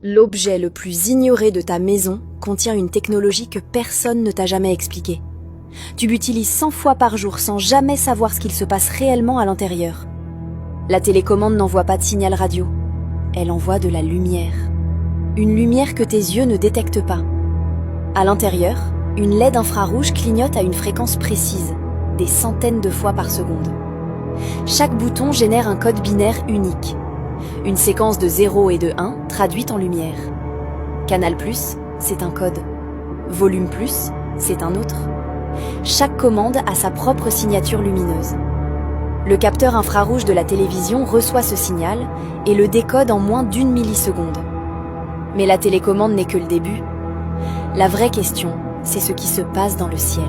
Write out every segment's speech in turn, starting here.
L'objet le plus ignoré de ta maison contient une technologie que personne ne t'a jamais expliquée. Tu l'utilises 100 fois par jour sans jamais savoir ce qu'il se passe réellement à l'intérieur. La télécommande n'envoie pas de signal radio. Elle envoie de la lumière. Une lumière que tes yeux ne détectent pas. À l'intérieur, une LED infrarouge clignote à une fréquence précise, des centaines de fois par seconde. Chaque bouton génère un code binaire unique. Une séquence de 0 et de 1 traduite en lumière. Canal+, c'est un code. Volume+, c'est un autre. Chaque commande a sa propre signature lumineuse. Le capteur infrarouge de la télévision reçoit ce signal et le décode en moins d'1 milliseconde. Mais la télécommande n'est que le début. La vraie question, c'est ce qui se passe dans le ciel.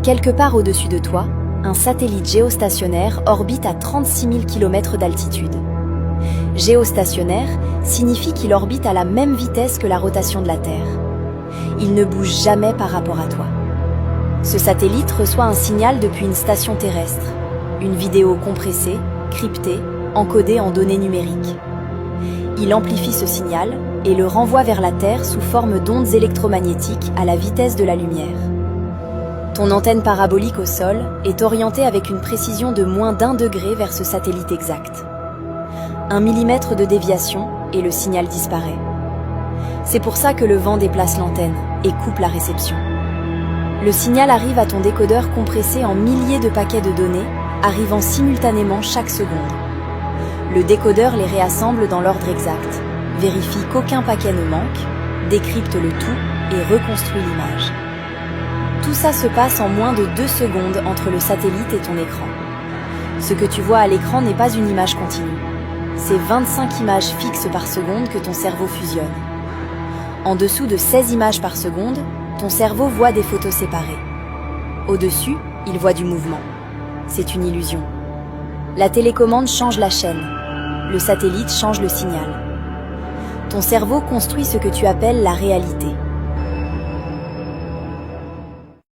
Quelque part au-dessus de toi, un satellite géostationnaire orbite à 36 000 km d'altitude. Géostationnaire signifie qu'il orbite à la même vitesse que la rotation de la Terre. Il ne bouge jamais par rapport à toi. Ce satellite reçoit un signal depuis une station terrestre, une vidéo compressée, cryptée, encodée en données numériques. Il amplifie ce signal et le renvoie vers la Terre sous forme d'ondes électromagnétiques à la vitesse de la lumière. Ton antenne parabolique au sol est orientée avec une précision de moins d'1 degré vers ce satellite exact. 1 millimètre de déviation et le signal disparaît. C'est pour ça que le vent déplace l'antenne et coupe la réception. Le signal arrive à ton décodeur compressé en milliers de paquets de données, arrivant simultanément chaque seconde. Le décodeur les réassemble dans l'ordre exact, vérifie qu'aucun paquet ne manque, décrypte le tout et reconstruit l'image. Tout ça se passe en moins de 2 secondes entre le satellite et ton écran. Ce que tu vois à l'écran n'est pas une image continue. C'est 25 images fixes par seconde que ton cerveau fusionne. En dessous de 16 images par seconde, ton cerveau voit des photos séparées. Au-dessus, il voit du mouvement. C'est une illusion. La télécommande change la chaîne. Le satellite change le signal. Ton cerveau construit ce que tu appelles la réalité.